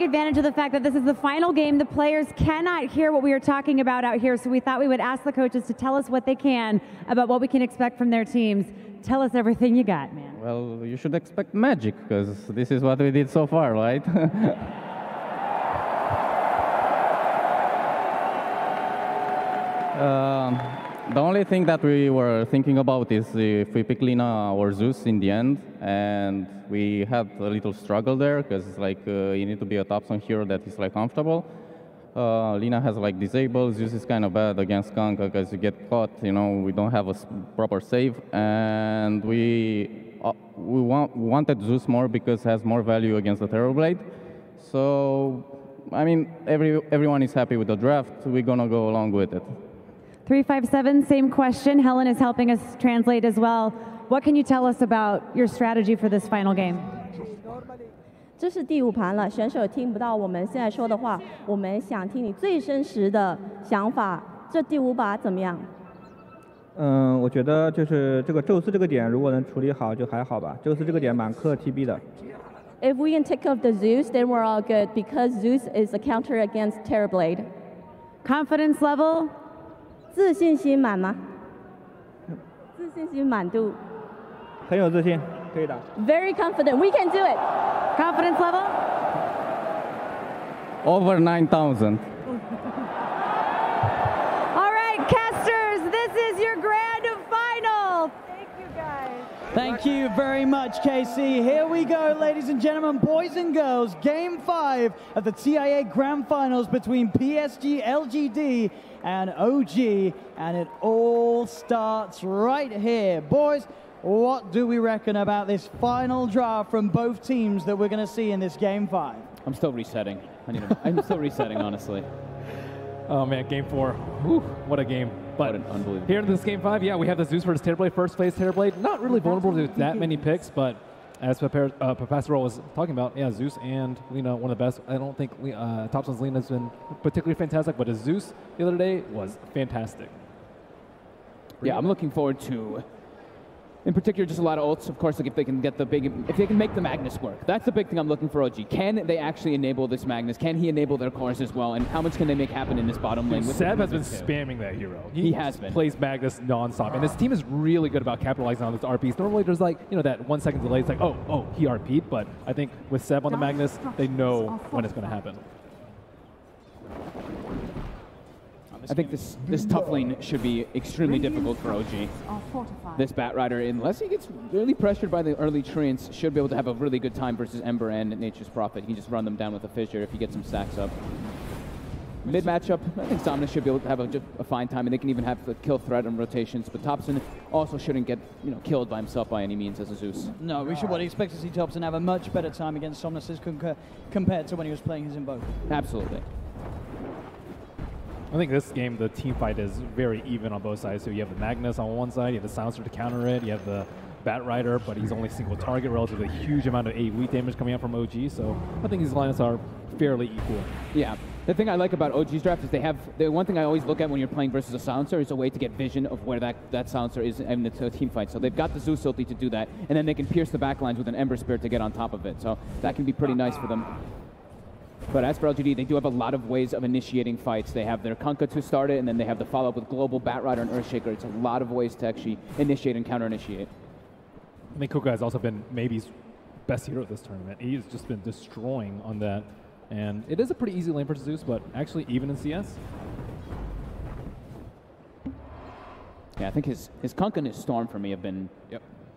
take advantage of the fact that this is the final game. The players cannot hear what we are talking about out here, so we thought we would ask the coaches to tell us what they can about what we can expect from their teams. Tell us everything you got, man. Well, you should expect magic, because this is what we did so far, right? The only thing that we were thinking about is if we pick Lina or Zeus in the end, and we had a little struggle there, because like you need to be a top zone hero that is like comfortable. Lina has like disable, Zeus is kind of bad against Kanka because you get caught, you know, we don't have a proper save, and we wanted Zeus more because it has more value against the Terrorblade. So, I mean, everyone is happy with the draft, we're gonna go along with it. 357, same question. Helen is helping us translate as well. What can you tell us about your strategy for this final game? 这是第5盘了，选手听不到我们现在说的话，我们想听你最真实的想法。这第5把怎么样？我觉得就是这个宙斯这个点，如果能处理好就还好吧。宙斯这个点蛮克 TB 的。If we can take off the Zeus, then we're all good because Zeus is a counter against Terrorblade. Confidence level? 自信心满吗？自信心满度。很有自信，可以的。Very confident. We can do it. Confidence level? Over 9,000. All right, casters, this is your grand final. Thank you, guys. Thank you very much, Casey. Here we go, ladies and gentlemen, boys and girls. Game 5 of the TIA Grand Finals between PSG.LGD and OG, and it all starts right here. Boys, what do we reckon about this final draw from both teams that we're going to see in this Game 5? I'm still resetting. I'm still resetting, honestly. Oh man, Game 4. Whew, what a game. But unbelievable. Here in this Game 5, yeah, we have the Zeus versus Terrorblade, first place Terrorblade. Not really vulnerable to that many picks, but as Professor was talking about, yeah, Zeus and Lina, one of the best. I don't think Topson's Lina has been particularly fantastic, but his Zeus the other day was fantastic. Yeah, I'm looking forward to, in particular, just a lot of ults. Of course, like if they can get if they can make the Magnus work. That's the big thing I'm looking for, OG. Can they actually enable this Magnus? Can he enable their cores as well? And how much can they make happen in this bottom lane? Seb has been spamming that hero. He has been. Plays Magnus nonstop. And this team is really good about capitalizing on those RPs. Normally there's like, you know, that 1 second delay. It's like, oh, he RP'd. But I think with Seb on the Magnus, they know when it's going to happen. I think this top lane should be extremely difficult for OG. This Batrider, unless he gets really pressured by the early treants, should be able to have a really good time versus Ember and Nature's Prophet. He can just run them down with a fissure if he gets some stacks up. Mid matchup, I think Somnus should be able to have a fine time, and they can even have the kill threat and rotations. But Topson also shouldn't get killed by himself by any means as a Zeus. No, we should expect to see Topson have a much better time against Somnus compared to when he was playing his Invoke. Absolutely. I think this game, the team fight is very even on both sides. So you have the Magnus on one side, you have the Silencer to counter it, you have the Batrider, but he's only single target, relatively huge amount of AoE damage coming out from OG. So I think these lineups are fairly equal. Yeah. The thing I like about OG's draft is they have, the one thing I always look at when you're playing versus a Silencer is a way to get vision of where that Silencer is in the team fight. So they've got the Zeus ulti to do that, and then they can pierce the backlines with an Ember Spirit to get on top of it. So that can be pretty nice for them. But as for LGD, they do have a lot of ways of initiating fights. They have their Kunkka to start it, and then they have the follow-up with Global, Batrider, and Earthshaker. It's a lot of ways to actually initiate and counter-initiate. I think Kunkka has also been maybe best hero of this tournament. He's just been destroying on that. And it is a pretty easy lane for Zeus, but actually even in CS. Yeah, I think his Kunkka and his Storm for me have been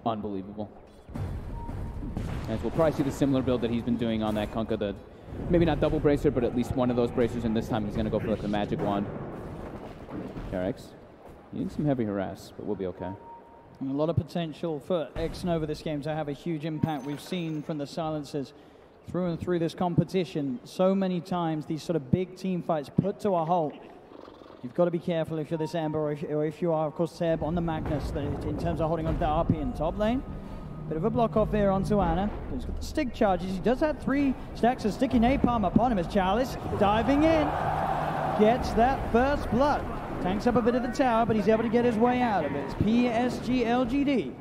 unbelievable. As we'll probably see the similar build that he's been doing on that Kunkka, maybe not double bracer, but at least one of those bracers, and this time he's going to go for like the magic wand. X, you need some heavy harass, but we'll be okay. And a lot of potential for X-Nova this game to have a huge impact. We've seen from the Silencers through and through this competition so many times these sort of big team fights put to a halt. You've got to be careful if you're this Ember, or if you are, of course, Seb on the Magnus, in terms of holding on to the RP in top lane. Bit of a block off here onto Ana. He's got the stick charges. He does have 3 stacks of sticky napalm upon him as Chalice diving in. Gets that first blood. Tanks up a bit of the tower, but he's able to get his way out of it. It's PSG.LGD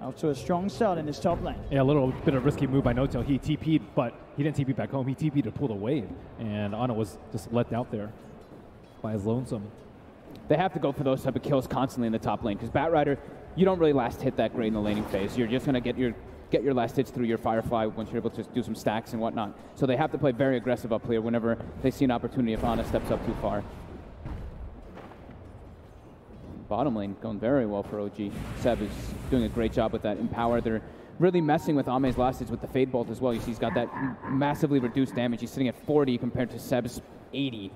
Off to a strong start in this top lane. Yeah, a little bit of risky move by Notel. He TP'd, but he didn't TP back home. He TP'd to pull the wave, and Ana was just let out there by his lonesome. They have to go for those type of kills constantly in the top lane, because Batrider, you don't really last hit that great in the laning phase. You're just going to get your last hits through your Firefly once you're able to do some stacks and whatnot. So they have to play very aggressive up here whenever they see an opportunity if Ana steps up too far. Bottom lane going very well for OG. Seb is doing a great job with that Empower. They're really messing with Ame's last hits with the Fade Bolt as well. You see he's got that massively reduced damage. He's sitting at 40 compared to Seb's 80.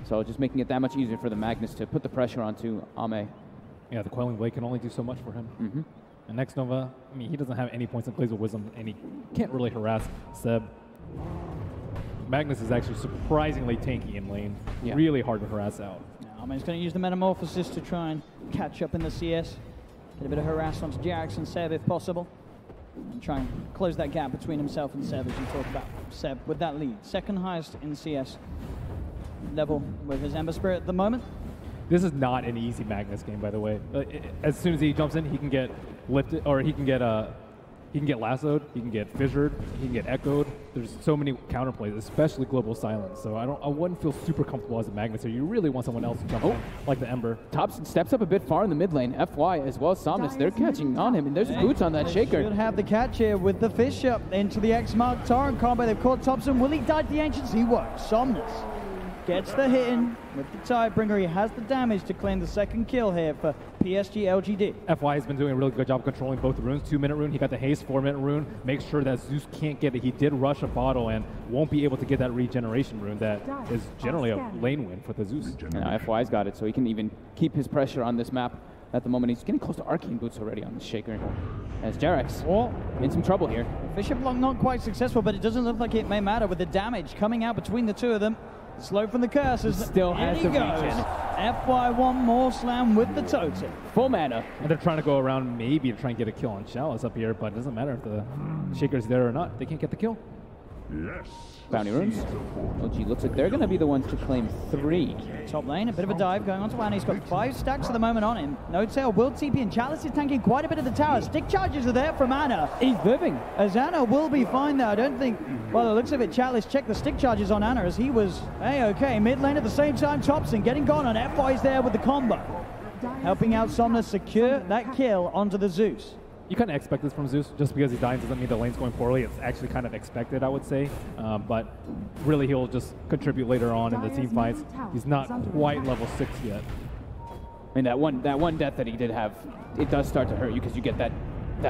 So just making it that much easier for the Magnus to put the pressure onto Ame. Yeah, the Quelling Blade can only do so much for him. And next Nova, I mean, he doesn't have any points and plays with Wisdom, and he can't really harass Seb. Magnus is actually surprisingly tanky in lane. Yeah. Really hard to harass out. He's going to use the Metamorphosis to try and catch up in the CS. Get a bit of harass onto Jerax and Seb if possible. And try and close that gap between himself and Seb as you talk about Seb with that lead. Second highest in CS level with his Ember Spirit at the moment. This is not an easy Magnus game, by the way. As soon as he jumps in, he can get lifted, or he can get lassoed, he can get fissured, he can get echoed. There's so many counterplays, especially Global Silence. So I wouldn't feel super comfortable as a Magnus. So you really want someone else to jump in, like the Ember. Topson steps up a bit far in the mid lane. FY as well as Somnus, they're catching on him, and there's boots on that Shaker. Should have the catch here with the fish up into the X-Mark Torrent combo. They've caught Topson. Will he dodge the Ancients? He won't. Somnus gets the hit in with the Tidebringer. He has the damage to claim the second kill here for PSG.LGD. FY has been doing a really good job controlling both the runes. 2-minute rune, he got the haste. 4-minute rune, makes sure that Zeus can't get it. He did rush a bottle and won't be able to get that regeneration rune that is generally a lane win for the Zeus. Now FY's got it, so he can even keep his pressure on this map. At the moment, he's getting close to Arcane Boots already on the Shaker. As Jerax in some trouble here. Fisher block not quite successful, but it doesn't look like it may matter with the damage coming out between the two of them. Slow from the curses. Still has the regen. FY one more slam with the totem. Full mana. And they're trying to go around maybe to try and get a kill on Chalice up here, but it doesn't matter if the Shaker's there or not. They can't get the kill. Yes. Bounty runes. OG looks like they're going to be the ones to claim 3. Top lane, a bit of a dive going on to Ana. He's got 5 stacks at the moment on him. No tail, will TP, and Chalice is tanking quite a bit of the tower. Stick charges are there from Ana. He's living. As Ana will be fine there. I don't think, well, it looks of it, Chalice checked the stick charges on Ana as he was A-okay. Mid lane at the same time, Topson getting gone, and FY's there with the combo. Helping out Somnus secure that kill onto the Zeus. You kind of expect this from Zeus. Just because he's dying doesn't mean the lane's going poorly. It's actually kind of expected, I would say. But really, he'll just contribute later on in the team fights. He's not quite level 6 yet. I mean, that one death that he did have, it does start to hurt you because you get that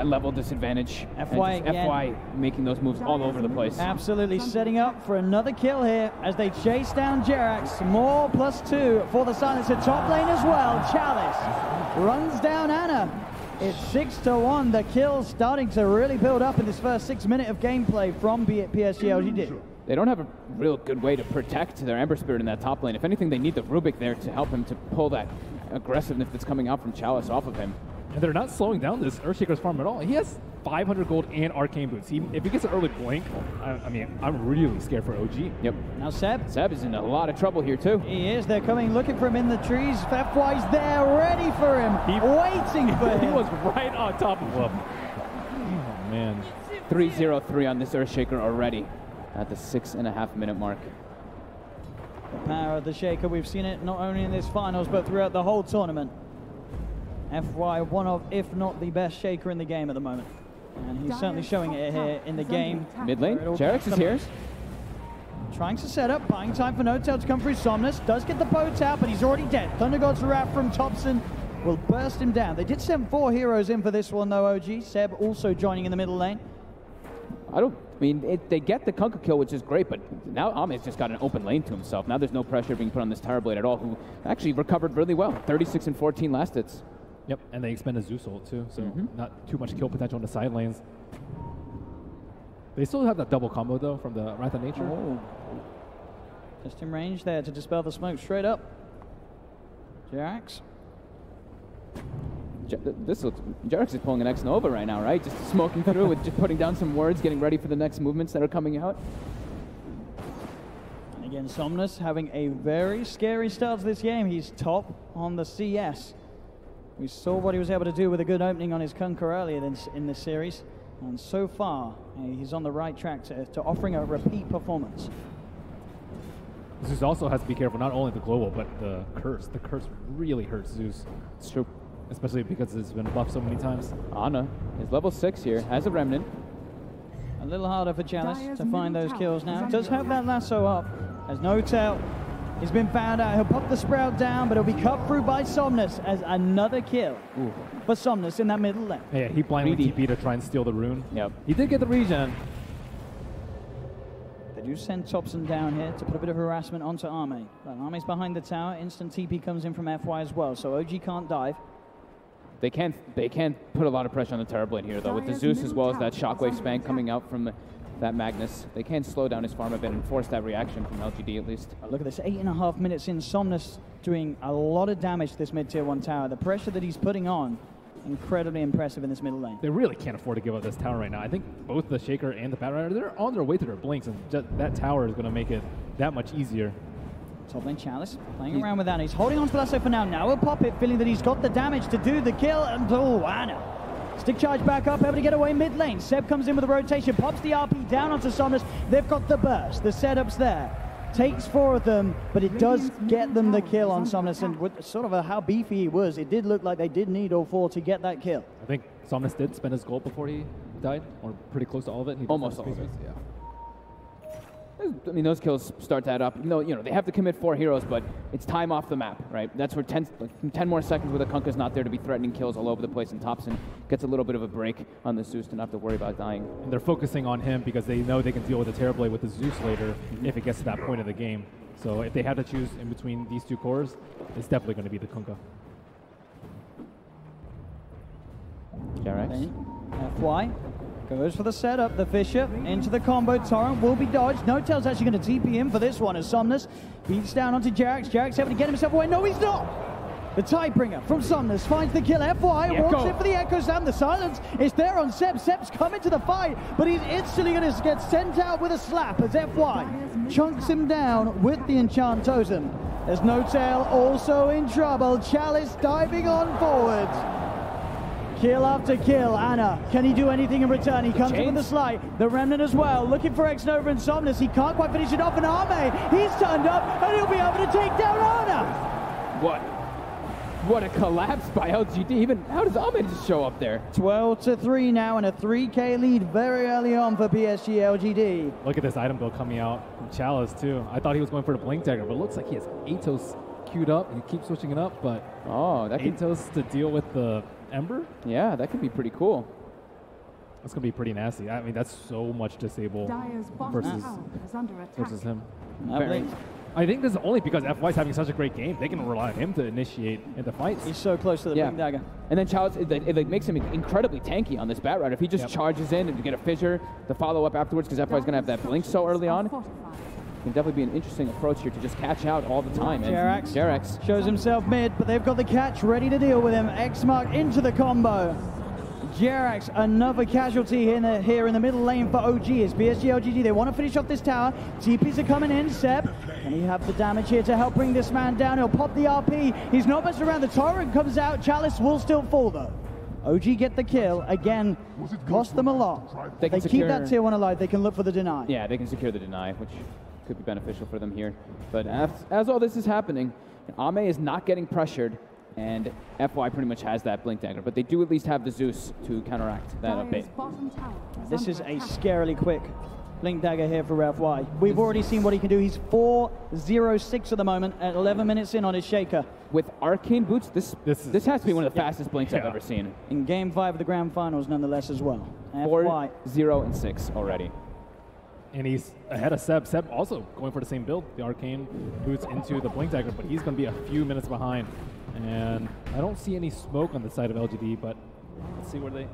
level disadvantage. FY making those moves all over the place. Absolutely setting up for another kill here as they chase down Jerax. More +2 for the Silencer. Top lane as well. Chalice runs down Ana. It's 6-1. The kills starting to really build up in this first 6 minutes of gameplay from PSG.LGD. They don't have a real good way to protect their Ember Spirit in that top lane. If anything, they need the Rubik there to help him to pull that aggressiveness that's coming out from Chalice off of him. And they're not slowing down this Earthshaker's farm at all. He has 500 gold and Arcane Boots. If he gets an early blink, I mean, I'm really scared for OG. Yep. Now Seb. Seb is in a lot of trouble here too. He is. They're coming looking for him in the trees. FY's there, ready for him. Waiting for him. He was right on top of him. Oh, man. 3-0-3 on this Earthshaker already at the 6.5 minute mark. The power of the Shaker, we've seen it not only in this finals, but throughout the whole tournament. FY, one of, if not the best Shaker in the game at the moment. And he's certainly showing it here in the game. Mid lane, Jerax is here. Trying to set up, buying time for No-Tail to come through. Somnus does get the boat out, but he's already dead. Thunder God's Wrath from Topson will burst him down. They did send 4 heroes in for this one though, OG. Seb also joining in the middle lane. They get the Kunkka kill, which is great, but now Ame's just got an open lane to himself. Now there's no pressure being put on this Tower Blade at all, who actually recovered really well. 36 and 14 last hits. Yep, and they expended Zeus ult too, so not too much kill potential on the side lanes. They still have that double combo though from the Wrath of Nature. Oh. Just in range there to dispel the smoke straight up. Jerax. Jerax is pulling an X-Nova right now, right? Just smoking through with just putting down some words, getting ready for the next movements that are coming out. And again, Somnus having a very scary start to this game. He's top on the CS. We saw what he was able to do with a good opening on his Kunkka earlier in this series. And so far, he's on the right track to offering a repeat performance. Zeus also has to be careful, not only the global, but the curse. The curse really hurts Zeus. It's true. Especially because it's been buffed so many times. Ana is level 6 here, has a remnant. A little harder for Chalice to find those kills now. Does have that lasso up. Has no tail. He's been found out. He'll pop the Sprout down, but he'll be cut through by Somnus as another kill for Somnus in that middle lane. Yeah, he blindly TP to try and steal the rune. Yep. He did get the regen. They do send Thompson down here to put a bit of harassment onto Arme. But Arme's behind the tower. Instant TP comes in from FY as well, so OG can't dive. They can't put a lot of pressure on the Terrorblade here, though, with the Zeus as well as that Shockwave span coming out from that Magnus. They can't slow down his farm a bit and force that reaction from LGD at least. Look at this, 8.5 minutes in. Somnus doing a lot of damage to this mid-tier 1 tower. The pressure that he's putting on, incredibly impressive in this middle lane. They really can't afford to give up this tower right now. I think both the Shaker and the Batrider, they're on their way to their blinks, and that tower is going to make it that much easier. Top lane Chalice playing around with that. He's holding on to Lasso for now. Now he'll pop it, feeling that he's got the damage to do the kill. And Ana. Stick charge back up, able to get away mid lane. Seb comes in with a rotation, pops the RP down onto Somnus. They've got the burst. The setup's there. Takes 4 of them, but it does get them the kill on Somnus. And with sort of how beefy he was, it did look like they did need all 4 to get that kill. I think Somnus did spend his gold before he died, or pretty close to all of it. Almost all of it, yeah. I mean, those kills start to add up. No, you know, they have to commit 4 heroes, but it's time off the map, right? That's where 10 more seconds where the Kunkka's not there to be threatening kills all over the place, and Thompson gets a little bit of a break on the Zeus to not have to worry about dying. And they're focusing on him because they know they can deal with the Terrorblade with the Zeus later if it gets to that point of the game. So if they have to choose in between these 2 cores, it's definitely going to be the Kunkka. JRX. FY goes for the setup. The Fisher into the combo. Torrent will be dodged. No Tail's actually going to TP in for this one as Somnus beats down onto Jerax. Jerax able to get himself away. No, he's not. The Tidebringer from Somnus finds the kill. FY walks in for the Echo Slam. The silence is there on Seb. Seb's coming to the fight, but he's instantly going to get sent out with a slap as FY chunks him down with the Enchant Totem. There's No Tail also in trouble. Chalice diving on forward. Kill after kill. Ana, can he do anything in return? He comes in with the slide. The Remnant as well, looking for X-Nova and Somnus. He can't quite finish it off, and Arme, he's turned up, and he'll be able to take down Ana. What a collapse by LGD. Even how does Ahmed just show up there? 12-3 now, and a 3K lead very early on for PSG.LGD. Look at this item build coming out from Chalice too. I thought he was going for the Blink Dagger, but it looks like he has Atos queued up. He keeps switching it up, but that Atos to deal with the Ember? Yeah, that could be pretty cool. That's going to be pretty nasty. I mean, that's so much disable versus him. I think this is only because FY's having such a great game. They can rely on him to initiate in the fights. He's so close to the Blink Dagger. And then Chalice, it makes him incredibly tanky on this Batrider. If he just charges in and get a fissure, the follow-up afterwards, because FY's going to have that blink so early on, can definitely be an interesting approach here to just catch out all the time. Jerax shows himself mid, but they've got the catch ready to deal with him. X-Mark into the combo. Jerax, another casualty here in the middle lane for OG. Is PSG.LGD. They want to finish off this tower. TPs are coming in. Seb, can he have the damage here to help bring this man down? He'll pop the RP. He's not much around. The Torrent comes out. Chalice will still fall, though. OG get the kill. Again, cost them a lot. They keep that tier 1 alive. They can look for the deny. Yeah, they can secure the deny, which could be beneficial for them here. But as all this is happening, Ame is not getting pressured, and FY pretty much has that Blink Dagger, but they do at least have the Zeus to counteract that a bit. This is a scarily quick Blink Dagger here for FY. We've already seen what he can do. He's 4-0-6 at the moment at 11 minutes in on his Shaker. With Arcane Boots, this has to be one of the fastest Blinks I've ever seen. In Game 5 of the Grand Finals, nonetheless, as well. 4-0-6 already. And he's ahead of Seb. Seb also going for the same build, the Arcane Boots into the Blink Dagger, but he's going to be a few minutes behind. And I don't see any smoke on the side of LGD, but let's see where they...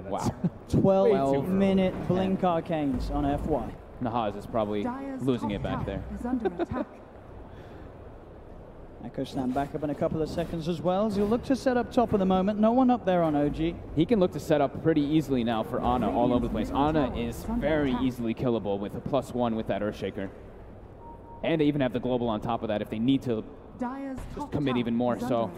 Wow. 12-minute Blink Arcanes on FY. Nahaz is probably losing it back there. Echo Slam back up in a couple of seconds as well, as he'll look to set up top at the moment. No one up there on OG. He can look to set up pretty easily now for Ana all over the place. Ana is very easily killable with a +1 with that Earthshaker. And they even have the global on top of that if they need to just commit even more. So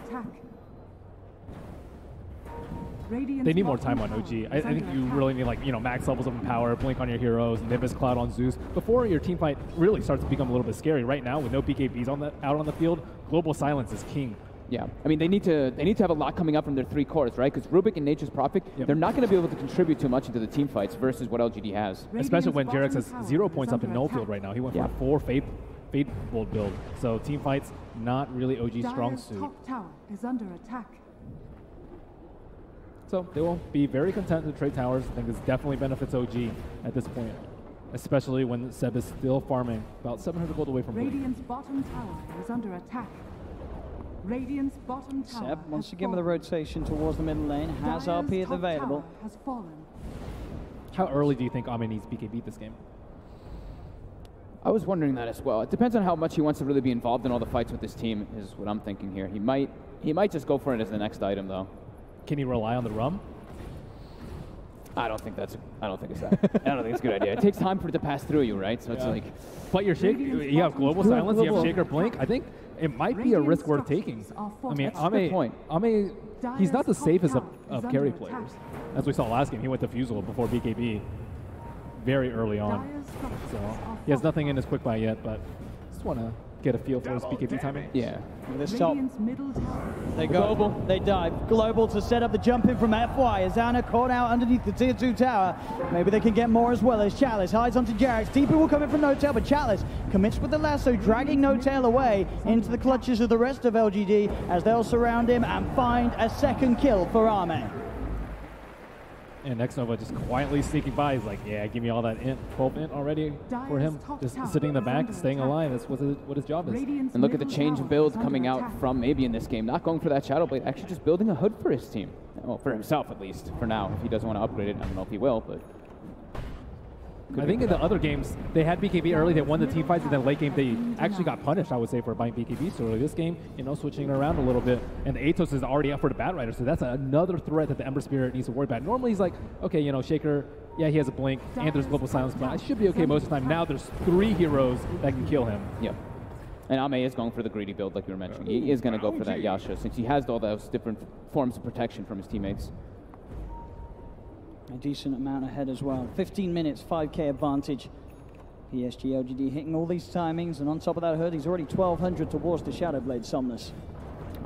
they need more time on OG. I think you really need, like, max levels of power, blink on your heroes, Nimbus Cloud on Zeus, before your team fight really starts to become a little bit scary. Right now, with no BKBs out on the field, global silence is king. Yeah, I mean, they need to have a lot coming up from their 3 cores, right? Because Rubik and Nature's Prophet, they're not going to be able to contribute too much into the team fights versus what LGD has. Especially when Jarex has 0 points up in null field right now. He went for a 4 Fate-Bolt build. So team fights, not really OG's strong suit. Top tower is under attack. So they will be very content to trade towers. I think this definitely benefits OG at this point, especially when Seb is still farming about 700 gold away from Radiant's bottom tower is under attack. Radiant's bottom tower Seb, once again with the rotation towards the middle lane, has RP available. Has fallen. How early do you think Ame needs BKB this game? I was wondering that as well. It depends on how much he wants to really be involved in all the fights with this team, is what I'm thinking here. He might just go for it as the next item, though. Can he rely on the rum? I don't think it's a good idea. It takes time for it to pass through you, right? So it's like, but your shake, you have global silence, you have Shaker Blink. I think it might be a risk worth taking. I mean, Ame, he's not the safest of carry players. As we saw last game, he went to Fusel before BKB very early on. So he has nothing in his quick buy yet, but just want to get a feel for his BKB timing. Yeah. With this top, they go, global, they dive. Global to set up the jump in from FY as Anna caught out underneath the tier 2 tower. Maybe they can get more as well as Chalice hides onto Jarex. TP will come in from No-Tail, but Chalice commits with the lasso, dragging No-Tail away into the clutches of the rest of LGD as they'll surround him and find a second kill for Ame. And Nexnova just quietly sneaking by. He's like, yeah, give me all that int, 12 int already for him. Just sitting in the back, staying alive. That's what his job is. And look at the change of builds coming out from maybe in this game. Not going for that Shadow Blade, actually just building a hood for his team. Well, for himself at least, for now. If he doesn't want to upgrade it, I don't know if he will, but... I think in the other games, they had BKB early, they won the team fights, and then late game, they actually got punished, I would say, for buying BKB so early. This game, switching it around a little bit, and the Atos is already up for the Bat Rider, so that's another threat that the Ember Spirit needs to worry about. Normally, he's like, okay, Shaker, yeah, he has a blink, and there's global silence, but I should be okay most of the time. Now there's 3 heroes that can kill him. Yep. And Ame is going for the greedy build, like you were mentioning. He is going to go for that Yasha, since he has all those different forms of protection from his teammates. A decent amount ahead as well. 15 minutes, 5k advantage. PSG.LGD hitting all these timings, and on top of that hood, he's already 1200 towards the Shadow Blade Somnus.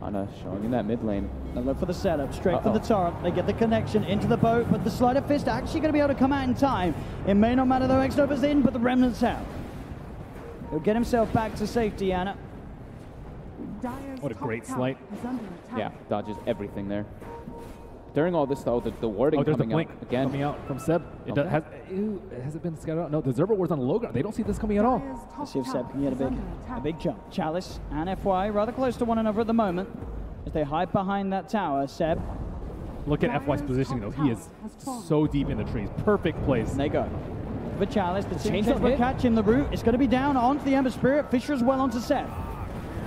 Anna showing in that mid lane. They look for the setup, straight for the torrent. They get the connection into the boat, but the Sleight of Fist actually going to be able to come out in time. It may not matter though, Xnova's in, but the Remnant's out. He'll get himself back to safety, Anna. What a great sleight. Yeah, dodges everything there. During all this, though, the warding coming out again. Coming out from Seb. Has it been scattered out? No, the Zerber ward's on the low ground. They don't see this coming at all. Let's see if Seb can get a big jump. Chalice and FY rather close to one another at the moment as they hide behind that tower. Seb. Look at FY's positioning, though. He is so deep in the trees. Perfect place. And they go. For Chalice, the change will catch him. The root is going to be down onto the Ember Spirit. Fisher as well onto Seb.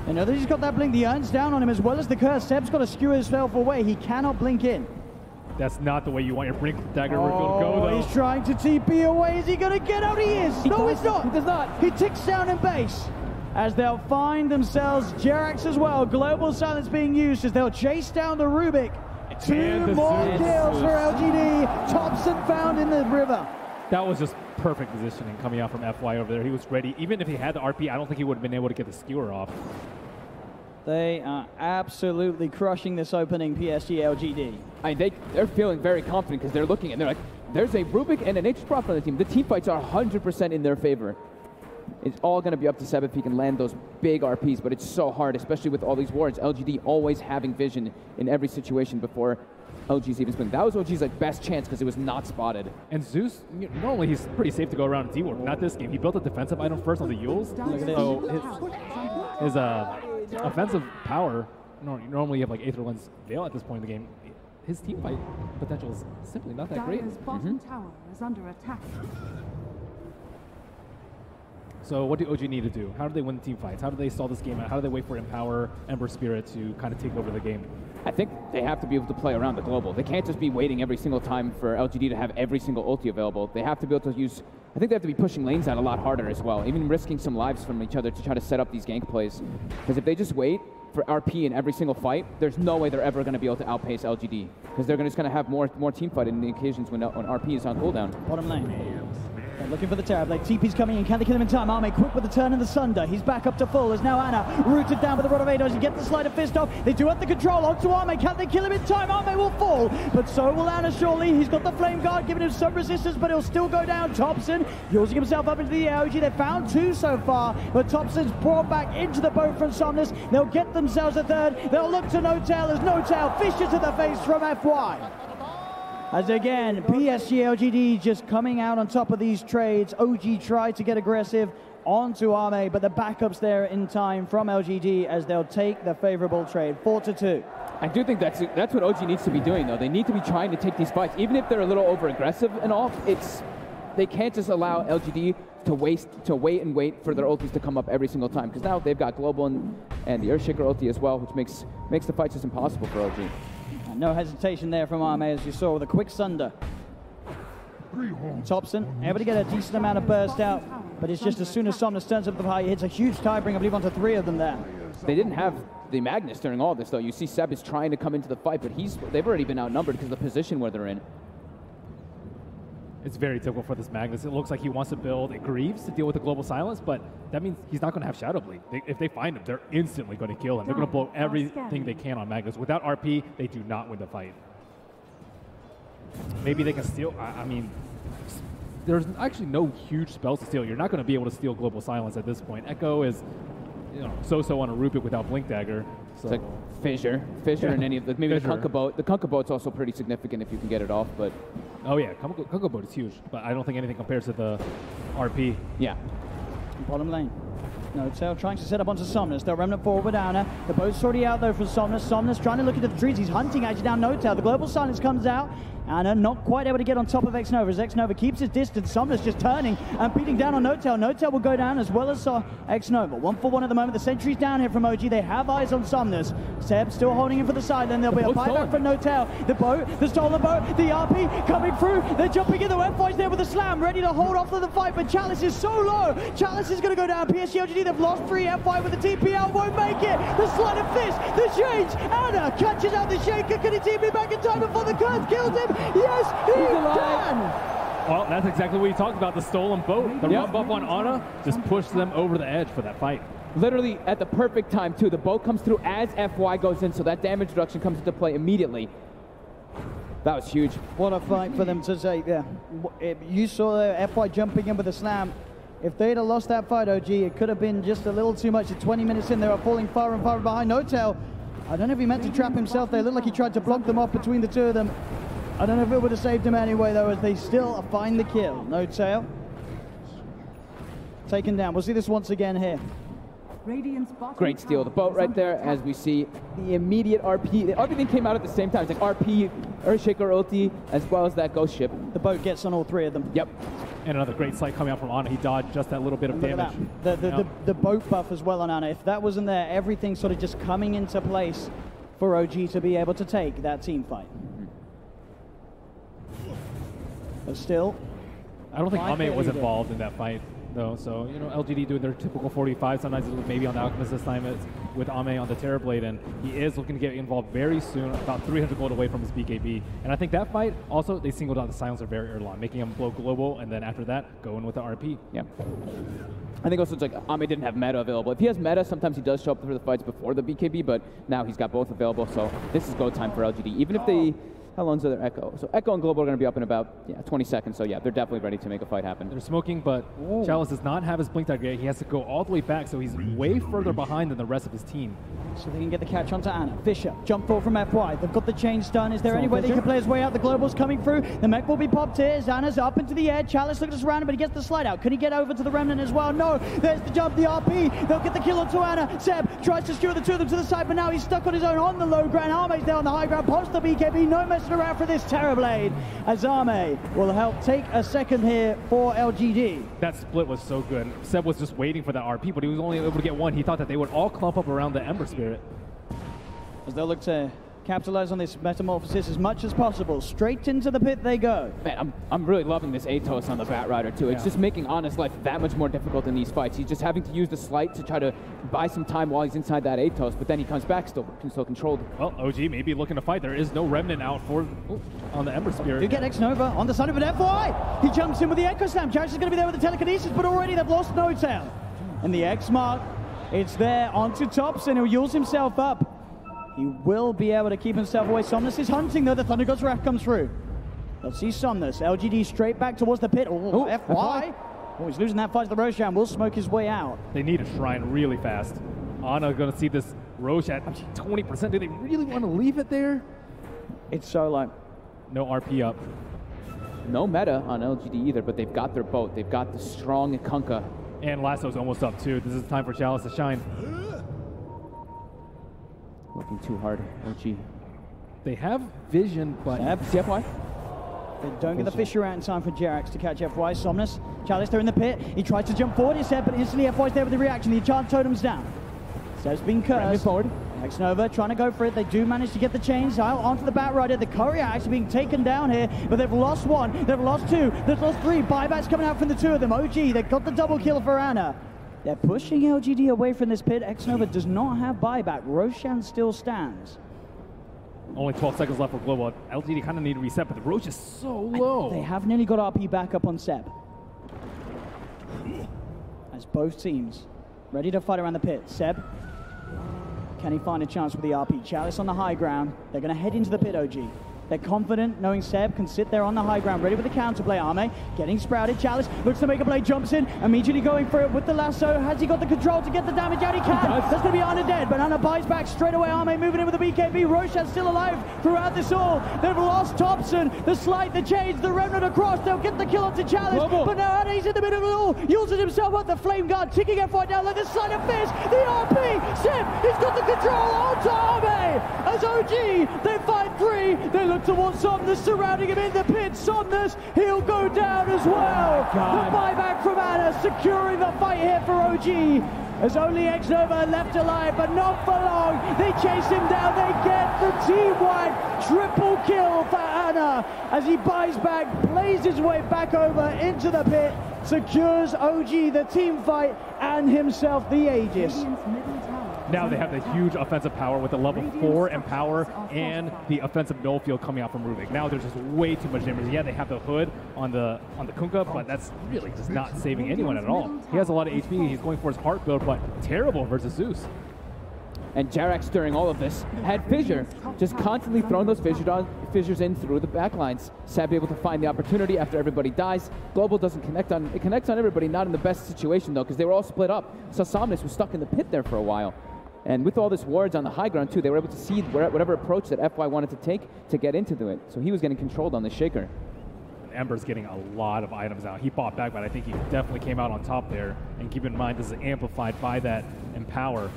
And now that he's got that blink, the Urn's down on him as well as the curse. Seb's got to skewer himself away. He cannot blink in. That's not the way you want your Blink Dagger to go, though. He's trying to TP away. Is he going to get out? He is. No, he's not. He does not. He ticks down in base as they'll find themselves Jarex as well. Global silence being used as they'll chase down the Rubik. 2 more kills for LGD. Thompson found in the river. That was just perfect positioning coming out from FY over there. He was ready. Even if he had the RP, I don't think he would have been able to get the skewer off. They are absolutely crushing this opening PSG.LGD. I mean, they're feeling very confident because they're looking and they're like, there's a Rubik and a Nature's Prophet on the team. The team fights are 100% in their favor. It's all going to be up to Seb if he can land those big RPs, but it's so hard, especially with all these wards. LGD always having vision in every situation before OG's even spinning. That was OG's best chance because it was not spotted. And Zeus, normally he's pretty safe to go around D-Ward. Not this game. He built a defensive item first on the Yules. So his offensive power, normally you have Aether Lens Veil at this point in the game. His team fight potential is simply not that great. Bottom tower is under attack. So what do OG need to do? How do they win the team fights? How do they stall this game out? How do they wait for Empower, Ember Spirit to kind of take over the game? I think they have to be able to play around the global. They can't just be waiting every single time for LGD to have every single ulti available. They have to be able to use... I think they have to be pushing lanes out a lot harder as well, even risking some lives from each other to try to set up these gank plays. Because if they just wait, for RP in every single fight, there's no way they're ever going to be able to outpace LGD because they're just going to have more team fight in the occasions when RP is on cooldown. Bottom lane. They're looking for the Terrorblade. TP's coming in. Can they kill him in time? Arme quick with the turn and the Sunder. He's back up to full. As now Ana rooted down with the Rod of Ados. You get the Slider Fist off. They do have the control onto Arme. Can they kill him in time? Arme will fall, but so will Ana surely. He's got the Flame Guard giving him some resistance, but he'll still go down. Thompson using himself up into the air. OG, they've found 2 so far, but Thompson's brought back into the boat from Somnus. They'll get themselves a 3rd. They'll look to No-Tail as No-Tail fishes to the face from FY. As again, PSG.LGD just coming out on top of these trades. OG tried to get aggressive onto Arme, but the backup's there in time from LGD as they'll take the favorable trade. 4-2. I do think that's what OG needs to be doing, though. They need to be trying to take these fights. Even if they're a little over-aggressive and all, they can't just allow LGD to wait and wait for their ultis to come up every single time, because now they've got Global and the Earthshaker ulti as well, which makes the fights just impossible for OG. No hesitation there from Arme, as you saw, with a quick Sunder. Thompson able to get a decent amount of burst out, but it's just as soon as Somnus turns up the high, he hits a huge tie-bring, I believe, onto 3 of them there. They didn't have the Magnus during all this, though. You see Seb is trying to come into the fight, but they've already been outnumbered because of the position where they're in. It's very typical for this Magnus. It looks like he wants to build a Greaves to deal with the global silence, but that means he's not going to have Shadow Blade. If they find him, they're instantly going to kill him. They're going to blow everything they can on Magnus. Without RP, they do not win the fight. Maybe they can steal. I mean, there's actually no huge spells to steal. You're not going to be able to steal global silence at this point. Echo is, so-so on a Rupik without Blink Dagger. So. It's like Fissure and any of the, maybe Fissure. The Kunkka Boat. The Kunkka Boat's also pretty significant if you can get it off, but. Oh yeah, Kunkka Boat is huge, but I don't think anything compares to the RP. Yeah. Bottom lane. No-Tail trying to set up onto Somnus. They'll remnant forward with Ana. The boat's already out though for Somnus. Somnus trying to look into the trees. He's hunting actually down No-Tail. The global silence comes out. Ana not quite able to get on top of X-Nova as X-Nova keeps his distance. Somnus just turning and beating down on No-Tail. No-Tail will go down as well as X-Nova. 1-for-1 at the moment. The sentry's down here from OG. They have eyes on Somnus. Seb still holding him for the side. Then there'll be a buyback from No-Tail. The boat, the stolen boat, the RP coming through. They're jumping in. The FY's there with a slam, ready to hold off to the fight, but Chalice is so low. Chalice is going to go down. PSG.LGD, they've lost 3. FY with the TPL won't make it. The sleight of fist, the change. Ana catches out the shaker. Can he TP back in time before the curve kills him? Yes, he can! Well, that's exactly what you talked about, the stolen boat. The run buff on Ana just pushed them over the edge for that fight. Literally at the perfect time, too. The boat comes through as FY goes in, so that damage reduction comes into play immediately. That was huge. What a fight for them to take there. You saw FY jumping in with a slam. If they'd have lost that fight, OG, it could have been just a little too much. At 20 minutes in, they were falling far and far behind. No-Tail, I don't know if he meant to trap himself. They looked like he tried to block them off between the 2 of them. I don't know if it would have saved him anyway, though, as they still find the kill. No-Tail taken down. We'll see this once again here. Great steal. The boat right there, as we see the immediate RP. Everything came out at the same time. It's like RP, Earthshaker ulti, as well as that ghost ship. The boat gets on all 3 of them. Yep. And another great sight coming out from Ana. He dodged just that little bit of damage. The boat buff as well on Ana. If that wasn't there, everything sort of just coming into place for OG to be able to take that team fight. But still, I don't think Ame was involved in that fight, though. So, LGD doing their typical 45. Sometimes it's maybe on the Alchemist this time. It's with Ame on the Terrorblade, and he is looking to get involved very soon, about 300 gold away from his BKB. And I think that fight, also, they singled out the Silencer very early on, making him blow global, and then after that, going with the RP. Yeah. I think also it's like Ame didn't have meta available. If he has meta, sometimes he does show up for the fights before the BKB, but now he's got both available, so this is go time for LGD. Even if they... How long's their Echo? So Echo and Global are going to be up in about 20 seconds. So yeah, they're definitely ready to make a fight happen. They're smoking, but Chalice does not have his Blink Dagger yet. He has to go all the way back, so he's way further behind than the rest of his team. So they can get the catch onto Ana. Fisher, jump forward from FY. They've got the chains done. Is there any way they can play his way out? The Global's coming through. The mech will be popped here. Ana's up into the air. Chalice looks around him, but he gets the slide out. Can he get over to the Remnant as well? No. There's the jump, the RP. They'll get the kill onto Ana. Seb tries to skewer the 2 of them to the side, but now he's stuck on his own on the low ground. Arme's there on the high ground. Pops the BKB. No messing around for this Terrorblade. As Arme will help take a second here for LGD. That split was so good. Seb was just waiting for the RP, but he was only able to get one. He thought that they would all clump up around the Ember Spirit. As they'll look to capitalize on this metamorphosis as much as possible. Straight into the pit they go. Man, I'm really loving this Atos on the Batrider too. It's just making Honest life that much more difficult in these fights. He's just having to use the slight to try to buy some time while he's inside that Atos, but then he comes back still controlled. Well, OG may be looking to fight. There is no Remnant out for on the Ember Spirit. You get X-Nova on the side of an FY. He jumps in with the Echo Slam. Jarek is going to be there with the telekinesis, but already they've lost No Tail. And the X-Mark, it's there onto Thompson, who yules himself up. He will be able to keep himself away. Somnus is hunting, though. The Thunder God's Wrath comes through. Let's see Somnus. LGD straight back towards the pit. Oh, FY. Oh, he's losing that fight to the Roshan. Will smoke his way out. They need a shrine really fast. Ana going to see this Roche at 20%. Do they really want to leave it there? It's solo. No RP up. No meta on LGD either, but they've got their boat. They've got the strong Kunkka. And Lasso's almost up too. This is time for Chalice to shine. Looking too hard, OG. They have vision, but... CFY? They don't get the Fisher out in time for Jerax to catch FY. Somnus, Chalice, they're in the pit. He tries to jump forward, Seb, but instantly FY's there with the reaction. The enchant totem's down. Seb's been cursed. Forward. X-Nova trying to go for it. They do manage to get the chains out onto the Batrider. The courier actually being taken down here, but they've lost one, they've lost two, they've lost three. Buybacks coming out from the two of them. OG, they've got the double kill for Ana. They're pushing LGD away from this pit. X-Nova does not have buyback. Roshan still stands. Only 12 seconds left for Global. LGD kind of need to reset, but the Roche is so low. They have nearly got RP back up on Seb. As both teams ready to fight around the pit. Seb, can he find a chance with the RP? Chalice on the high ground. They're going to head into the pit, OG. They're confident knowing Seb can sit there on the high ground, ready with the counterplay. Arme getting sprouted. Chalice looks to make a play, jumps in, immediately going for it with the lasso. Has he got the control to get the damage out? He can. That's going to be Ana dead, but Ana buys back straight away. Arme moving in with the BKB. Roshan's still alive throughout this all. They've lost Thompson, the slight, the change, the remnant across. They'll get the kill onto Chalice, but now Ana, he's in the middle of it all. Uses himself up the flame guard, ticking FY down like the sleight of fist. The RP, Seb, he's got the control onto Arme. As OG, they fight three. They look towards Somnus, surrounding him in the pit. Somnus, he'll go down as well. The buyback from Ana, securing the fight here for OG. There's only X-Nova left alive, but not for long. They chase him down. They get the team-wide triple kill for Ana as he buys back, plays his way back over into the pit, secures OG the team fight and himself the Aegis. Now they have the huge offensive power with the level 4 empower and the offensive null field coming out from Rubik. Now there's just way too much damage. Yeah, they have the hood on the Kunkka, but that's really just not saving anyone at all. He has a lot of HP. He's going for his heart build, but terrible versus Zeus. And Jerax during all of this had Fissure, just constantly throwing those fissures in through the backlines. Seb able to find the opportunity after everybody dies. Global doesn't connect on, it connects on everybody, not in the best situation though, because they were all split up. So Somnus was stuck in the pit there for a while. And with all this wards on the high ground too, they were able to see whatever approach that FY wanted to take to get into it. So he was getting controlled on the Shaker. Ember's getting a lot of items out. He fought back, but I think he definitely came out on top there. And keep in mind, this is amplified by that Empower.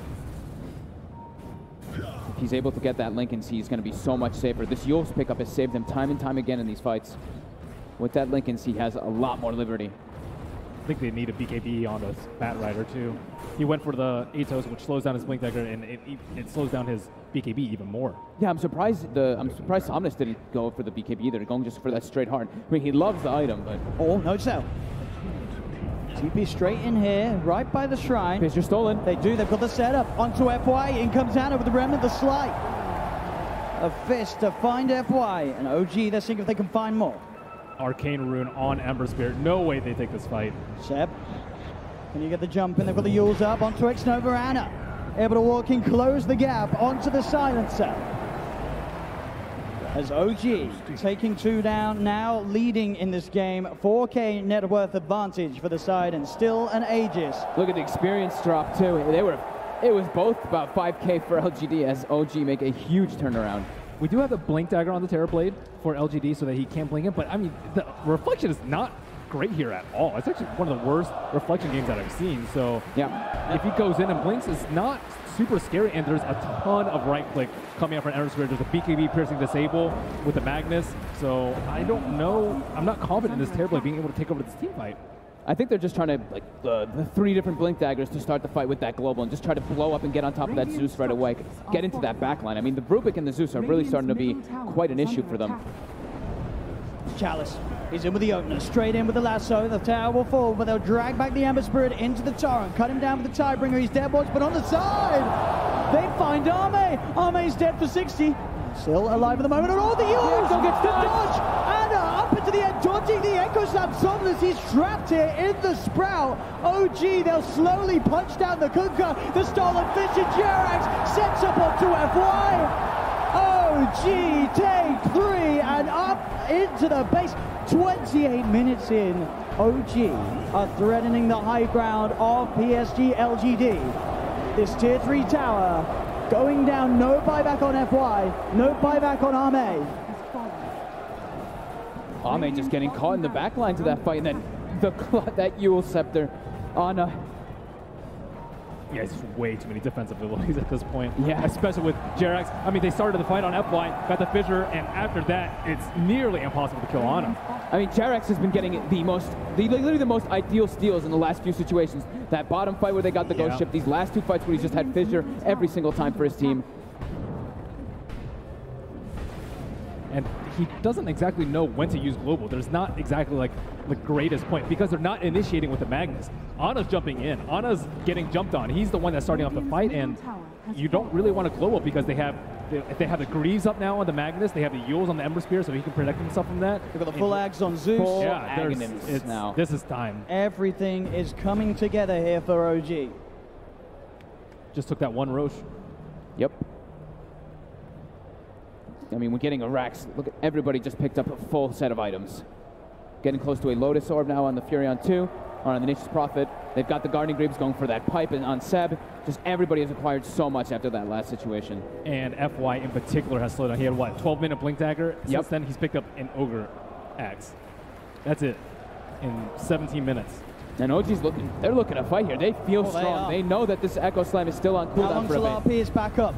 If he's able to get that Lincoln, he's going to be so much safer. This Yule's pickup has saved him time and time again in these fights. With that Lincoln, he has a lot more liberty. I think they need a BKB on the Batrider too. He went for the Atos, which slows down his Blink Dagger, and it slows down his BKB even more. Yeah, I'm surprised Somnus didn't go for the BKB either. They're going just for that straight hard. I mean, he loves the item, but... Oh, no cell. TP straight in here, right by the shrine. Fissure stolen. They do, they've got the setup onto FY. In comes Ana with the remnant, the slight. A fist to find FY, and OG, they're seeing if they can find more. Arcane Rune on Ember Spirit. No way they take this fight. Seb, can you get the jump in? They've got the Yules up onto X-Nova. Ana able to walk in, close the gap onto the silencer. As OG taking two down, now leading in this game. 4K net worth advantage for the side and still an Aegis. Look at the experience drop too. It was both about 5K for LGD as OG make a huge turnaround. We do have the Blink Dagger on the Terrorblade for LGD so that he can't blink it, but I mean, the reflection is not great here at all. It's actually one of the worst reflection games that I've seen, so yeah, if he goes in and blinks, it's not super scary, and there's a ton of right click coming out from Ember Spirit. There's a BKB piercing disable with the Magnus, so I don't know, I'm not confident in this Terrorblade being able to take over this team fight. I think they're just trying to, like, the 3 different Blink Daggers to start the fight with that Global and just try to blow up and get on top of that Zeus right away, get into that backline. I mean, the Rubik and the Zeus are really starting to be quite an issue for them. Chalice is in with the opener, straight in with the lasso. The tower will fall, but they'll drag back the Ember Spirit into the torrent, cut him down with the Tidebringer. He's dead, boys, but on the side, they find Arme. Arme's dead for 60. Still alive at the moment, and all the Eagles gets the dodge. Anna up into the end, dodging the Echo Slam. Somnus, he's trapped here in the Sprout. OG, they'll slowly punch down the Kunkka. The stolen fish and Jerax sets up onto FY. OG take 3 and up into the base. 28 minutes in, OG are threatening the high ground of PSG.LGD. This tier 3 tower going down, no buyback on FY, no buyback on Arme. Arme just getting caught in the back lines of that fight, and then that Yule Scepter on Yeah, it's just way too many defensive abilities at this point. Yeah. Especially with Jerax. I mean, they started the fight on FY, got the fissure, and after that, it's nearly impossible to kill Ana. I mean, Jerax has been getting literally the most ideal steals in the last few situations. That bottom fight where they got the Ghost Ship, these last 2 fights where he's just had fissure every single time for his team. And he doesn't exactly know when to use Global. There's not exactly like the greatest point because they're not initiating with the Magnus. Ana's jumping in. Ana's getting jumped on. He's the one that's starting off the fight, and you don't really want to Global because they have the Greaves up now on the Magnus. They have the Yules on the Ember Spear, so he can protect himself from that. They've got the full Ags on Zeus. Full Yeah, Aghanim's now. This is time. Everything is coming together here for OG. Just took that one Roche. Yep. I mean, we're getting a Rax. Look at everybody just picked up a full set of items. Getting close to a Lotus Orb now on the Furion 2, or on the Nature's Prophet. They've got the Guardian Greaves going for that pipe, and on Seb, just everybody has acquired so much after that last situation. And FY in particular has slowed down. He had what, 12-minute Blink Dagger? Yep. Since then, he's picked up an Ogre Axe. That's it. In 17 minutes. And OG's they're looking to fight here. They feel strong. They know that this Echo Slam is still on cooldown for a bit. RP is back up.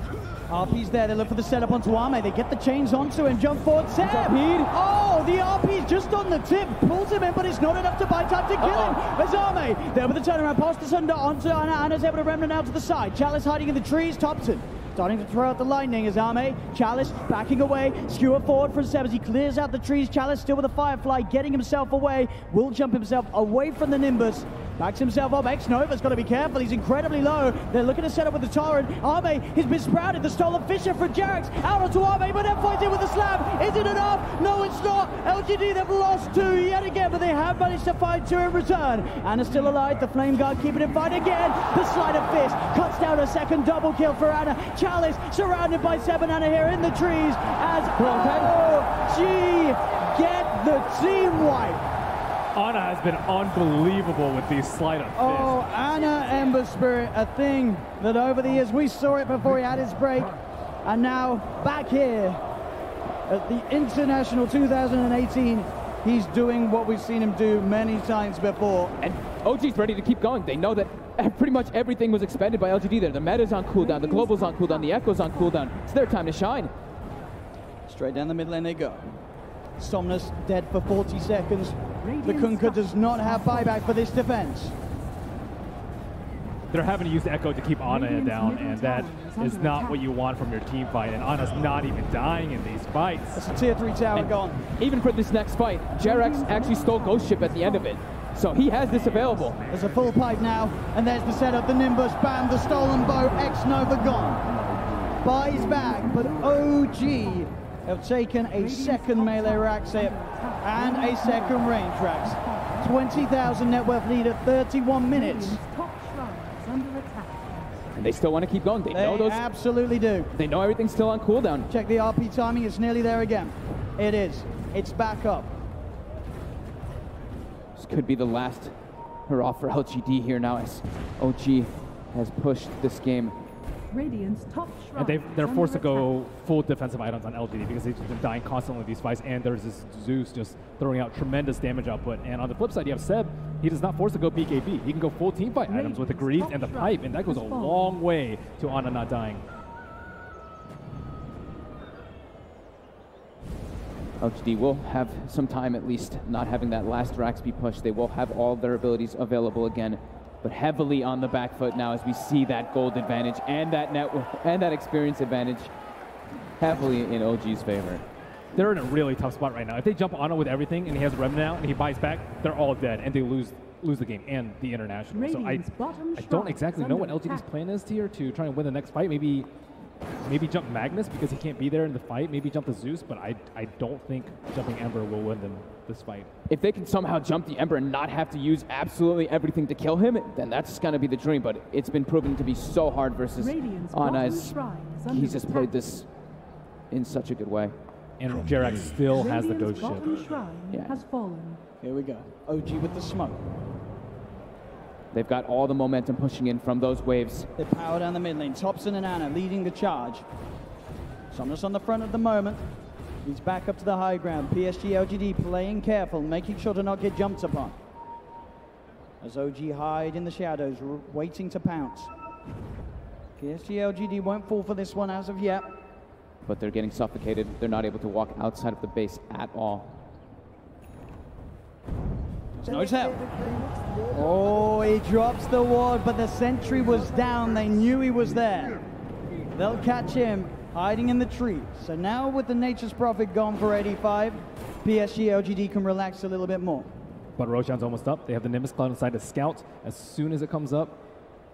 RP's there, they look for the setup onto Arme. They get the chains onto him, jump forward, Seb! Oh, the RP's just on the tip, pulls him in, but it's not enough to buy time to kill him. There's Arme, there with the turnaround, pass this under onto Anna. Anna's able to remnant out to the side. Chalice hiding in the trees, Thompson starting to throw out the lightning as Arme. Chalice backing away, skewer forward from Seb as he clears out the trees. Chalice still with a Firefly, getting himself away, will jump himself away from the Nimbus. Backs himself up. X-Nova's got to be careful. He's incredibly low. They're looking to set up with the Torrent. Arme has been sprouted. The stolen Fisher for Jerax. Out onto Arme, but FY's in with the slam. Is it enough? No, it's not. LGD, they've lost 2 yet again, but they have managed to find 2 in return. Anna's still alive. The Flame Guard keeping it fight again. The Sleight of Fist cuts down a second double kill for Anna. Chalice surrounded by Seb and Anna here in the trees as OG get the team wipe. Ana has been unbelievable with these Sleight of Fist. Oh, Anna Ember Spirit, a thing that over the years we saw it before he had his break, and now back here at the International 2018, he's doing what we've seen him do many times before. And OG's ready to keep going. They know that pretty much everything was expended by LGD there. The meta's on cooldown, the global's on cooldown, the echo's on cooldown. It's their time to shine. Straight down the mid lane they go. Somnus dead for 40 seconds. The Kunkka does not have buyback for this defense. They're having to use the Echo to keep Ana down, and that is not what you want from your team fight, and Ana's not even dying in these fights. That's a tier 3 tower gone. Even for this next fight, Jerax actually stole Ghost Ship at the end of it. So he has this available. There's a full pipe now, and there's the setup, the Nimbus, bam, the stolen bow, X-Nova gone. Buys back, but OG have taken a second melee rack hit and a second range racks. 20,000 net worth lead at 31 minutes. And they still want to keep going. They know those. Absolutely do. They know everything's still on cooldown. Check the RP timing, it's nearly there again. It is. It's back up. This could be the last hurrah for LGD here now as OG has pushed this game. Radiant's top And they're forced to go full defensive items on LGD because they've just been dying constantly in these fights, and there's this Zeus just throwing out tremendous damage output. And on the flip side, you have Seb. He does not force to go BKB. He can go full team fight items with the Greaves and the Pipe, and that goes a long way to Ana not dying. LGD will have some time, at least, not having that last Raxby push. They will have all of their abilities available again, but heavily on the back foot now as we see that gold advantage and that network and that experience advantage heavily in OG's favor. They're in a really tough spot right now. If they jump on it with everything and he has a Remnant out and he buys back, they're all dead and they lose the game and the international. So I don't exactly know what LGD's plan is here to try and win the next fight. Maybe jump Magnus because he can't be there in the fight. Maybe jump the Zeus, but I don't think jumping Ember will win them this fight. If they can somehow jump the Ember and not have to use absolutely everything to kill him, then that's going to be the dream. But it's been proven to be so hard versus Ana, as he's just played this in such a good way. And Jerax still has the ghost ship. Has fallen. Here we go. OG with the smoke. They've got all the momentum pushing in from those waves. They power down the mid lane. Thompson and Ana leading the charge. Somnus on the front at the moment. He's back up to the high ground. PSG.LGD playing careful, making sure to not get jumped upon. As OG hide in the shadows, waiting to pounce. PSG.LGD won't fall for this one as of yet. But they're getting suffocated. They're not able to walk outside of the base at all. No tell. Oh, he drops the ward, but the sentry was down. They knew he was there. They'll catch him hiding in the tree. So now with the Nature's Prophet gone for 85, PSG.LGD can relax a little bit more. But Roshan's almost up. They have the Nimbus Cloud inside to scout as soon as it comes up.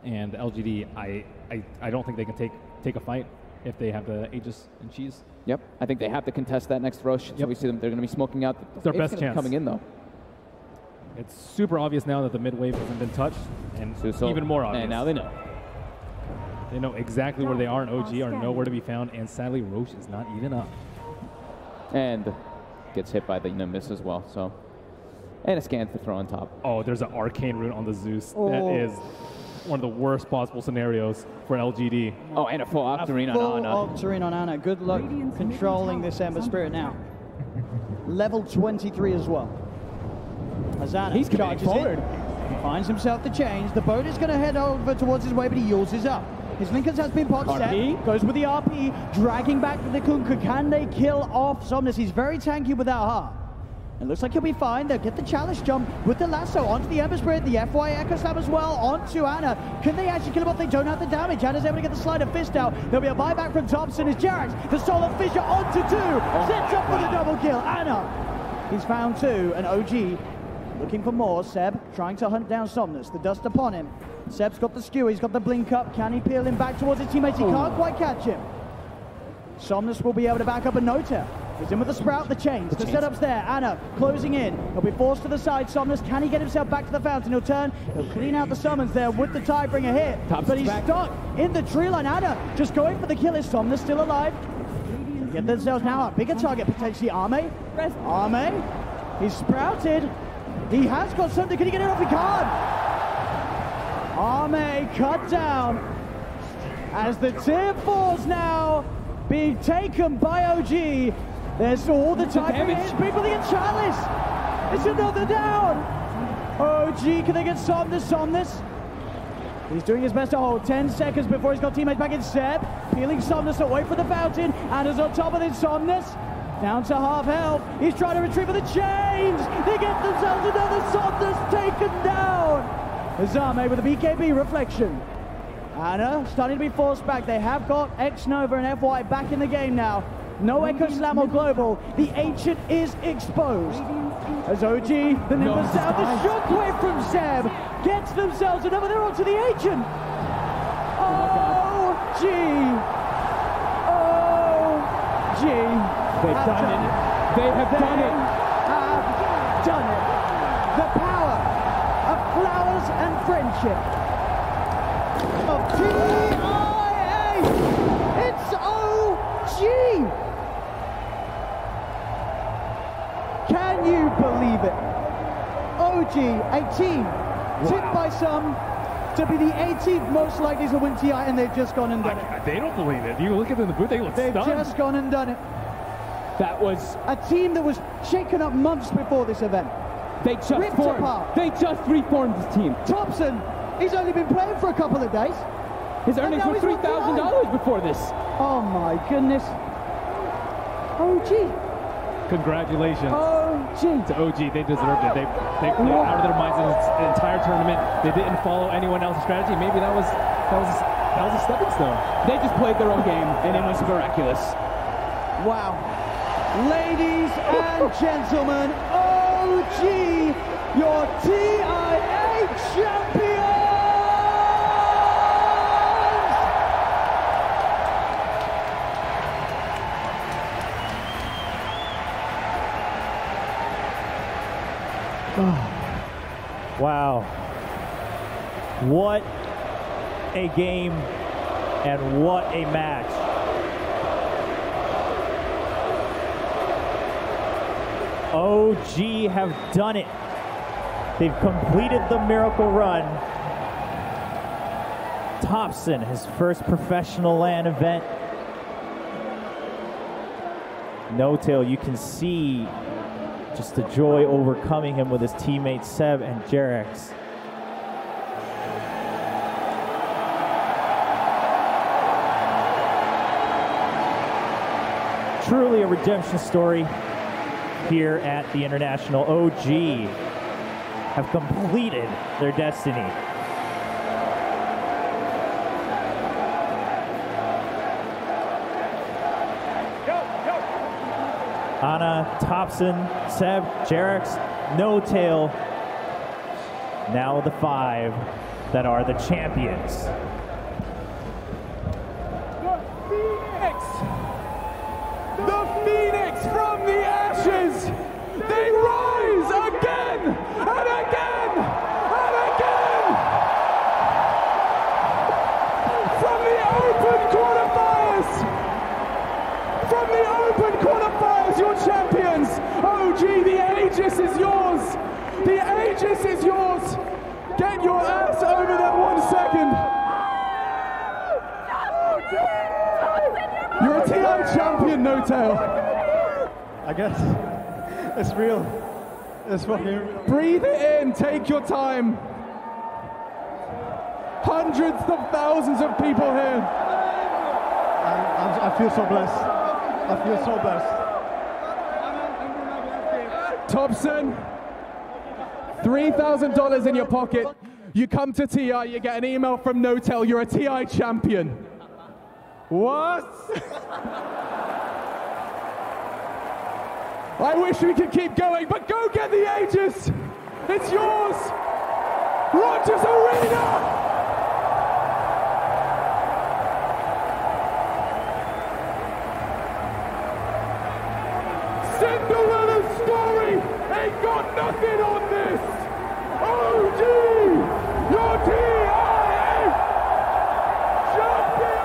And LGD, I don't think they can take a fight if they have the Aegis and Cheese. Yep, I think they have to contest that next Rosh. So we see them, they're going to be smoking out. It's their best chance. Coming in, though. It's super obvious now that the mid wave hasn't been touched, and even more obvious. And now they know. They know exactly where they are, and OG are nowhere to be found, and sadly, Rosh is not even up. And gets hit by the Nimbus as well, so. And a scan to throw on top. Oh, there's an Arcane Rune on the Zeus. Oh. That is one of the worst possible scenarios for LGD. Oh, and a full Octarine on Ana. Octarine on Ana. Good luck controlling this Ember Spirit now. Level 23 as well. As Ana charges forward. He finds himself the change. The boat is going to head over towards his way, but he uses up. His Linkers has been pot set. Goes with the RP, dragging back the Kunkka. Can they kill off Somnus? He's very tanky without heart. It looks like he'll be fine. They'll get the challenge jump with the lasso onto the Ember Spirit, the FY Echo Slam as well, onto Ana. Can they actually kill him off? They don't have the damage. Ana's able to get the Sleight of Fist out. There'll be a buyback from Thompson as Jerax, the Solar Fissure onto 2. Sets up for the double kill. Ana, he's found 2, and OG looking for more. Seb trying to hunt down Somnus. The dust upon him. Seb's got the skewer. He's got the blink up. Can he peel him back towards his teammates? He can't quite catch him. Somnus will be able to back up a no-tail. He's in with the Sprout, the chains. The setup's there. Ana closing in. He'll be forced to the side. Somnus, can he get himself back to the fountain? He'll turn. He'll clean out the summons there with the Tidebringer hit. But he's stuck in the tree line. Ana just going for the kill. Is Somnus still alive? Get themselves now a bigger target, potentially Arme. Arme, he's sprouted. He has got something. Can he get it off? He can't. Arme cut down as the tier 4's now being taken by OG. There's all the time. People get Chalice. It's another down. OG, can they get Somnus? Somnus. He's doing his best to hold 10 seconds before he's got teammates back in. Seb peeling Somnus away from the fountain. Ana's on top of it. Somnus down to half health. He's trying to retrieve for the change. They get themselves another Somnus taken down. Azame with a BKB reflection. Ana starting to be forced back. They have got X-Nova and FY back in the game now. No Echo Slam or Global. The Ancient is exposed. As OG, the Nimbus down, the shockwave from Seb gets themselves another. They're onto the Ancient. OG. OG. They've done it. They have done it. Have done it. The power of flowers and friendship. Of TIA. It's OG. Can you believe it? OG, a team tipped by some to be the 18th most likely to win TI, and they've just gone and done it. They don't believe it. You look at them in the booth, they look They've stunned. just gone and done it. That was a team that was shaken up months before this event. They just reformed this team. Thompson, he's only been playing for a couple of days. His earnings were $3,000 before this. Oh my goodness. OG, Congratulations. OG. To OG, they deserved it. They played out of their minds in the entire tournament. They didn't follow anyone else's strategy. Maybe that was a stepping stone. They just played their own game, and it was miraculous. Wow. Ladies and gentlemen, OG, your TIA champions! Wow. What a game and what a match. OG have done it. They've completed the miracle run. Thompson, his first professional LAN event. No Tail, you can see just the joy overcoming him with his teammates Seb and Jerex. Truly a redemption story here at the International. OG have completed their destiny. Anna, Thompson, Seb, Jerex, No Tail, now the 5 that are the champions. The Phoenix from the ashes, they rise again and again and again. From the open quarterfinals, your champions. OG, the Aegis is yours. The Aegis is yours. Get your ass over that 1 second. You're a TI champion, No Tail. I guess it's real. It's fucking real. Breathe it in, take your time. Hundreds of thousands of people here. I feel so blessed. I feel so blessed. Thompson, $3,000 in your pocket. You come to TI, you get an email from No Tail, you're a TI champion. What? I wish we could keep going, but go get the Aegis. It's yours. Rogers Arena. Cinderella story ain't got nothing on this. OG, your TIA champion.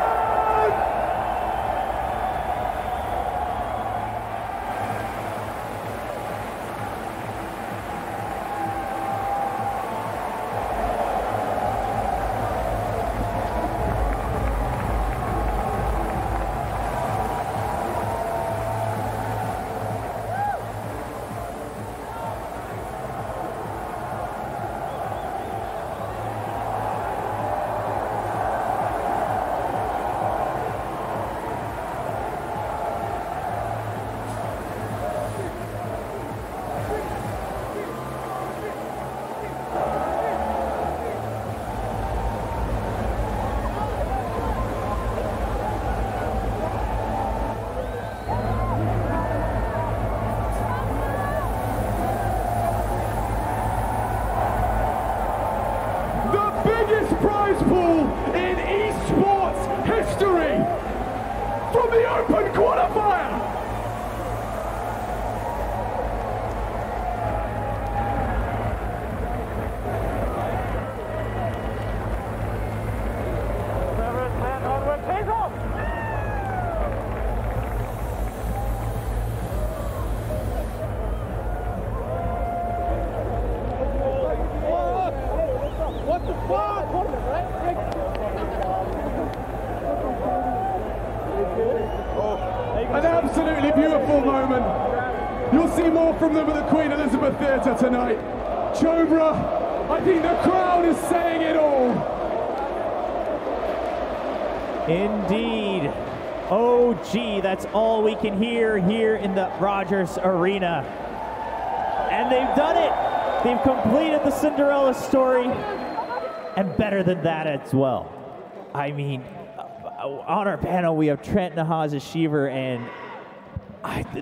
Prize pool in esports history from the open qualifier. What the fuck? An absolutely beautiful moment. You'll see more from them at the Queen Elizabeth Theatre tonight. Chobra, I think the crowd is saying it all. Indeed. OG, that's all we can hear here in the Rogers Arena. And they've done it. They've completed the Cinderella story, and better than that as well. I mean, on our panel, we have Trent Nahaz-Shiver, and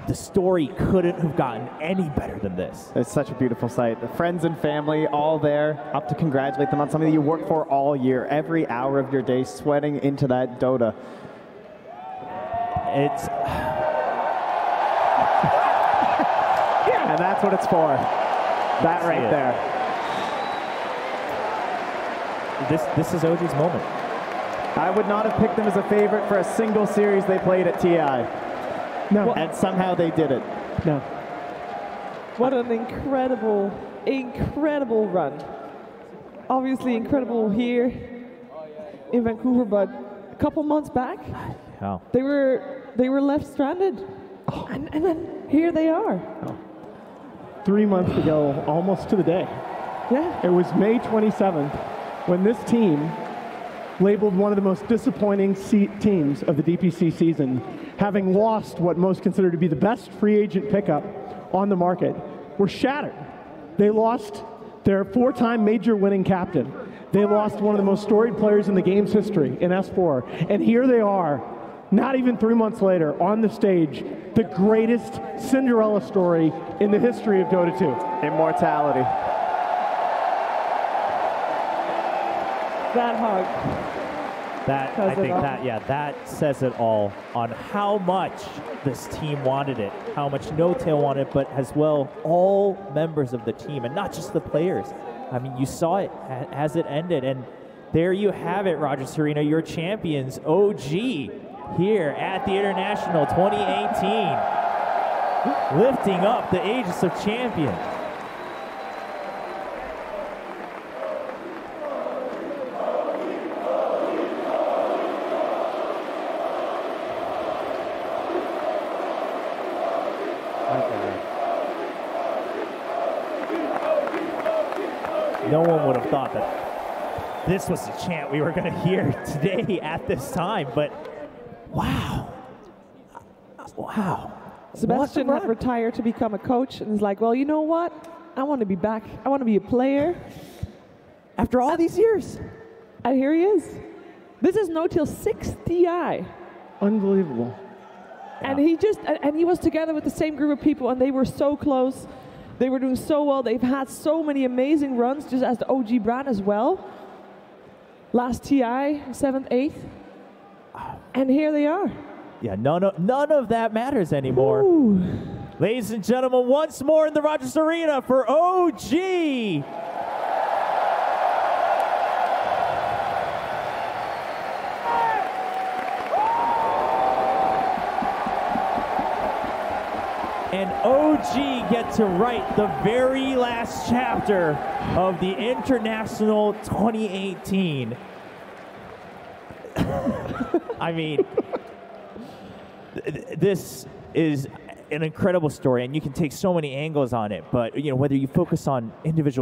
the story couldn't have gotten any better than this. It's such a beautiful sight. The friends and family all there, up to congratulate them on something that you worked for all year, every hour of your day, sweating into that Dota. It's... Yeah, and that's what it's for. That right there. This is OG's moment. I would not have picked them as a favorite for a single series they played at TI. No. And somehow they did it. No. What an incredible, incredible run. Obviously incredible here in Vancouver, but a couple months back, oh. they were left stranded. Oh. And then here they are. Oh. 3 months ago, almost to the day. Yeah. It was May 27th when this team, labeled one of the most disappointing teams of the DPC season, having lost what most consider to be the best free agent pickup on the market, were shattered. They lost their 4-time major winning captain. They lost one of the most storied players in the game's history in S4. And here they are, not even 3 months later, on the stage, the greatest Cinderella story in the history of Dota 2. Immortality. That hug. I think that says it all on how much this team wanted it, how much No-Tail wanted it, but as well all members of the team, and not just the players. I mean, you saw it as it ended, and there you have it, Rogers Arena, your champions, OG, here at the International 2018, lifting up the Aegis of Champions. No one would have thought that this was the chant we were going to hear today at this time, but wow. Wow. Sebastian had retired to become a coach, and is like, well, you know what? I want to be back. I want to be a player. After all these years. And here he is. This is No-Tail's 6th DI. Unbelievable. And he was together with the same group of people, and they were so close. They were doing so well. They've had so many amazing runs, just as the OG brand as well. Last TI, 7th, 8th. And here they are. Yeah, none of that matters anymore. Ooh. Ladies and gentlemen, once more in the Rogers Arena for OG. And OG get to write the very last chapter of the International 2018. I mean, this is an incredible story, and you can take so many angles on it, but you know, whether you focus on individual